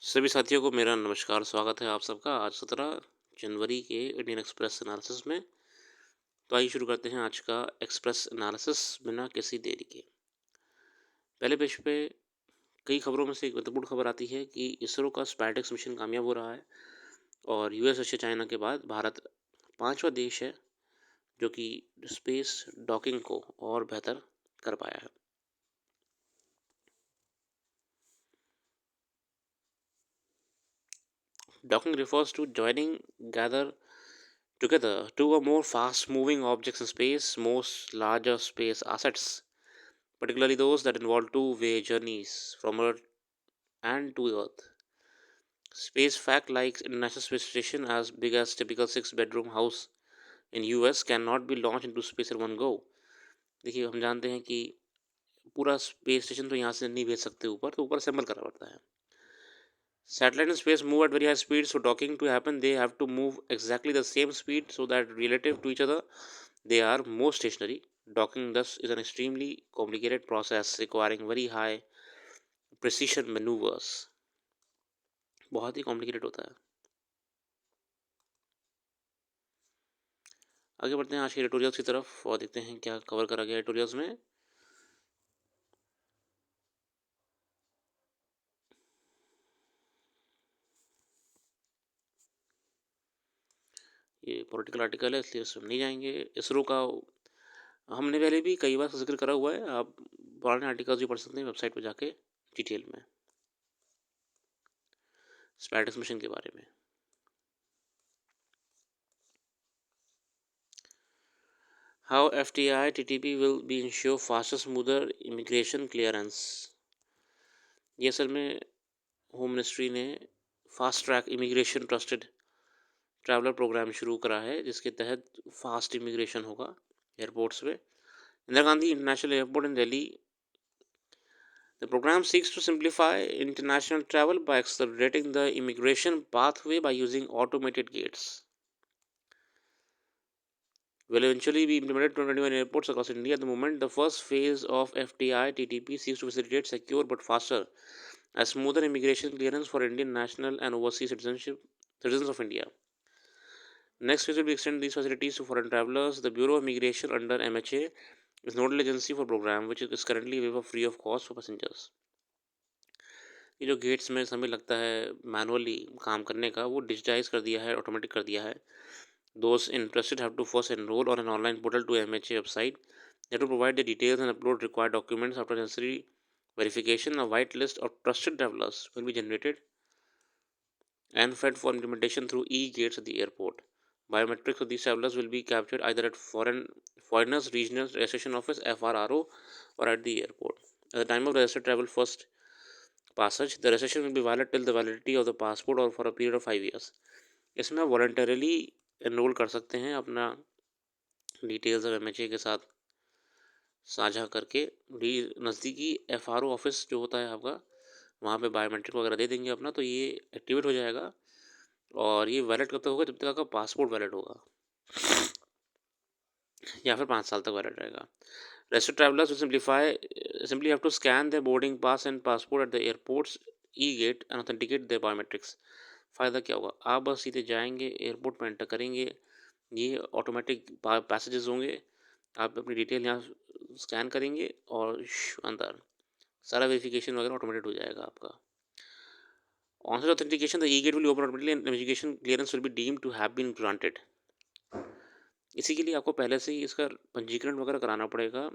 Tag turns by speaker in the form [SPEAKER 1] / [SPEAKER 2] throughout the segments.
[SPEAKER 1] सभी साथियों को मेरा नमस्कार, स्वागत है आप सबका आज 17 जनवरी के इंडियन एक्सप्रेस एनालिसिस में। तो आइए शुरू करते हैं आज का एक्सप्रेस एनालिसिस बिना किसी देरी के। पहले पेज पे कई खबरों में से एक महत्वपूर्ण खबर आती है कि इसरो का स्पाइसएक्स मिशन कामयाब हो रहा है और यूएस, रशिया, चाइना के बाद भारत पांचवा देश है जो कि स्पेस डॉकिंग को और बेहतर कर पाया है। Docking refers to joining gather together two or more fast moving objects in space, most larger space assets, particularly those that involve two-way journeys from Earth and to Earth. Space fact like International Space Station, as big as typical six-bedroom house in US, cannot be launched into space in one go. देखिए, हम जानते हैं कि पूरा space station तो यहाँ से नहीं भेज सकते ऊपर, तो ऊपर असेंबल करना पड़ता है। Satellite in space move at very high speed, so docking to happen, they have to move exactly the same speed so that relative to each other, they are more stationary. Docking thus is an extremely complicated process requiring very high precision maneuvers. बहुत ही complicated होता है। आगे बढ़ते हैं आज के editorials की तरफ और देखते हैं क्या कवर करा गया एडिटोरियल्स में। ये पॉलिटिकल आर्टिकल है इसलिए उसमें नहीं जाएंगे। इसरो का हमने पहले भी कई बार जिक्र करा हुआ है, आप पुराने आर्टिकल्स भी पढ़ सकते हैं वेबसाइट पर जाके डिटेल में स्पाइसएक्स मिशन के बारे में। How FTI TTP will be ensure faster, smoother immigration clearance. ये असल में होम मिनिस्ट्री ने fast track immigration trusted traveller programme शुरू करा है जिसके तहत फास्ट इमिग्रेशन होगा एयरपोर्ट्स पे। Indira Gandhi international airport in Delhi. The program seeks to simplify international travel by accelerating the immigration pathway by using automated gates. Will eventually be implemented 21 airports across India. At the moment, the first phase of FTI TTP seeks to facilitate secure but faster and smoother immigration clearance for Indian national and overseas citizens of India. Next phase will be extend these facilities to foreign travelers. The Bureau of Immigration under MHA is nodal agency for program which is currently waiver free of cost for passengers. ये जो gets में समय लगता है manually काम करने का वो डिजिटाइज कर दिया है, ऑटोमेटिक कर दिया है। Those interested have to first enroll on an online portal to MHA website. They have to provide the details and upload required documents. After necessary verification, a white list of trusted travelers will be generated and fed for implementation through e-gates at the airport. Biometrics of these travelers will be captured either at Foreigners Regional Registration Office (FRRO) or at the airport. At the time of registered travel first passage, the registration will be valid till the validity of the passport or for a period of 5 years. इसमें आप voluntarily enrol कर सकते हैं अपना details और MHA के साथ साझा करके। नज़दीकी एफआरओ ऑफिस जो होता है आपका, वहाँ पे बायोमेट्रिक वगैरह दे देंगे अपना, तो ये एक्टिवेट हो जाएगा। और ये वैलिड कब तक होगा? जब तक आपका पासपोर्ट वैलिड होगा या फिर 5 साल तक वैलिड रहेगा। Registered travelers will simply have to scan their boarding pass and passport at the airport's e-gate and authenticate their biometrics. फ़ायदा क्या होगा? आप बस सीधे जाएंगे, एयरपोर्ट में एंटर करेंगे, ये ऑटोमेटिक पैसेजेस होंगे, आप अपनी डिटेल यहाँ स्कैन करेंगे और अंदर सारा वेरिफिकेशन वगैरह ऑटोमेटेड हो जाएगा आपका। On authentication, the e-gate will open automatically and immigration clearance will be deemed to have been granted. इसी के लिए आपको पहले से ही इसका पंजीकरण वगैरह कराना पड़ेगा।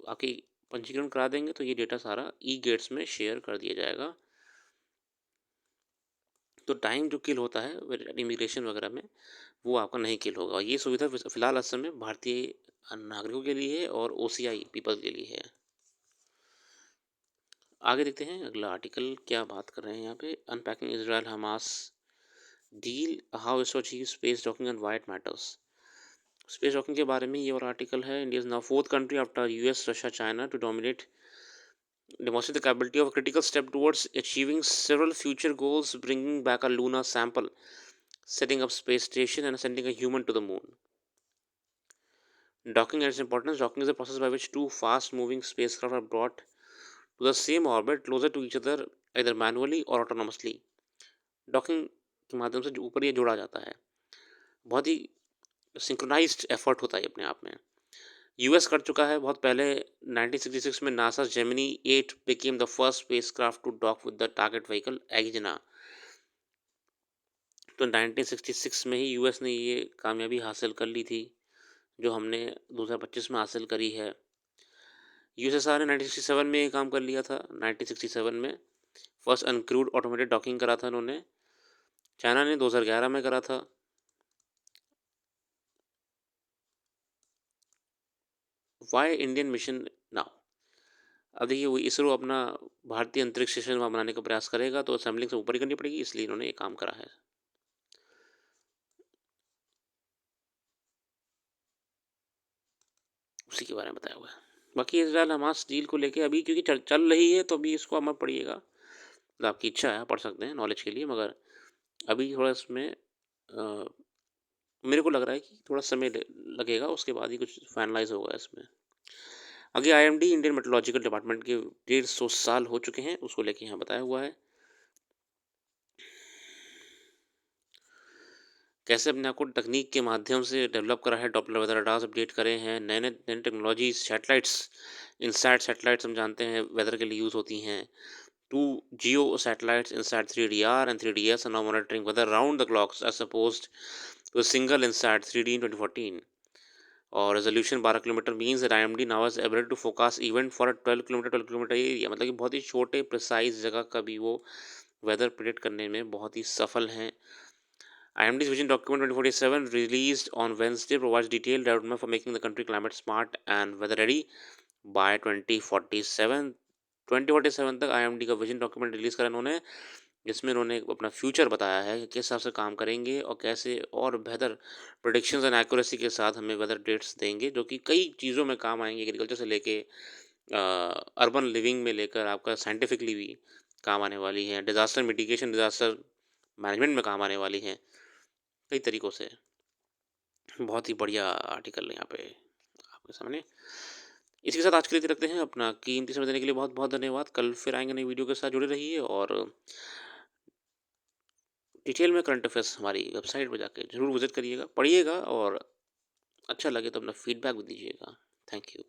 [SPEAKER 1] आपकी पंजीकरण करा देंगे तो ये डेटा सारा ई-गेट्स में शेयर कर दिया जाएगा। तो टाइम जो किल होता है इमिग्रेशन वगैरह में वो आपका नहीं किल होगा। और ये सुविधा फिलहाल असम में भारतीय नागरिकों के लिए है और ओसीआई पीपल के लिए है। आगे देखते हैं अगला आर्टिकल क्या बात कर रहे हैं यहाँ पे। Unpacking Israel Hamas deal, how ISRO achieve space docking and why it matters. Space docking के बारे में ये और आर्टिकल है। India is now fourth country after US, Russia, China to demonstrate the capability of a critical step towards achieving several future goals, bringing back a lunar sample, setting up space station and sending a human to the moon. Docking and its importance. Docking is a process by which two fast moving spacecraft are brought to the same orbit closer to each other either manually or autonomously. Docking के माध्यम से जो ऊपर ये जोड़ा जाता है। बहुत ही सिंक्रोनाइज्ड एफर्ट होता है ये अपने आप में। यूएस कर चुका है बहुत पहले। 1966 में NASA Gemini 8 became the first spacecraft to dock with the target vehicle एग्जना। तो 1966 में ही यूएस ने ये कामयाबी हासिल कर ली थी, जो हमने 2025 में हासिल करी है। यूएसएसआर ने 1967 में ये काम कर लिया था। 1967 में फर्स्ट अनक्रूड ऑटोमेटेड डॉकिंग करा था उन्होंने। चाइना ने 2011 में करा था। Why Indian mission now. अब देखिए वो इसरो अपना भारतीय अंतरिक्ष स्टेशन वहाँ बनाने का प्रयास करेगा, तो असेंबलिंग से ऊपर ही करनी पड़ेगी, इसलिए इन्होंने ये काम करा है। उसी के बारे में बताया हुआ है। बाकी इसराइल हमास डील को लेके अभी क्योंकि चल रही है, तो अभी इसको मत पढ़िएगा। मतलब आपकी इच्छा है पढ़ सकते हैं नॉलेज के लिए, मगर अभी थोड़ा इसमें मेरे को लग रहा है कि थोड़ा समय लगेगा, उसके बाद ही कुछ फाइनलाइज होगा इसमें। आगे आईएमडी इंडियन मेट्रोलॉजिकल डिपार्टमेंट के 150 साल हो चुके हैं, उसको लेके यहाँ बताया हुआ है। कैसे अपने आप को तकनीक के माध्यम से डेवलप करा है, डॉपलर वेदर रडार्स अपडेट करे हैं, नए नए नए टेक्नोलॉजीज, सैटेलाइट्स, इनसैट सैटेलाइट्स हम जानते हैं वेदर के लिए यूज़ होती हैं। 2 geo satellites inside 3DR and 3DS are now monitoring weather round the clock as opposed to a single INSAT 3D in 2014. और resolution 12 kilometre means that IMD now is able to forecast event for a 12 kilometre area. मतलब कि बहुत ही छोटे precise जगह का भी वो weather predict करने में बहुत ही सफल हैं। IMD's Vision Document 2047 released on Wednesday provides detailed roadmap for making the country climate smart and weather ready by 2047। 2047 तक IMD का विजन डॉक्यूमेंट रिलीज़ करा इन्होंने, जिसमें इन्होंने अपना फ्यूचर बताया है कि किस हिसाब से काम करेंगे और कैसे और बेहतर प्रोडिक्शंस एंड एक्यूरेसी के साथ हमें वेदर डेट्स देंगे, जो कि कई चीज़ों में काम आएंगे, एग्रीकल्चर से लेके अर्बन लिविंग में लेकर आपका साइंटिफिकली भी काम आने वाली है, डिज़ास्टर मिटिगेशन, डिज़ास्टर मैनेजमेंट में काम आने वाली हैं कई तरीक़ों से। बहुत ही बढ़िया आर्टिकल है यहाँ पे आपके सामने। इसी के साथ आज के लिए रखते हैं। अपना कीमती समय देने के लिए बहुत बहुत धन्यवाद। कल फिर आएंगे नई वीडियो के साथ, जुड़े रहिए और डिटेल में करंट अफेयर्स हमारी वेबसाइट पर जाके ज़रूर विजिट करिएगा, पढ़िएगा और अच्छा लगे तो अपना फीडबैक भी दीजिएगा। Thank you.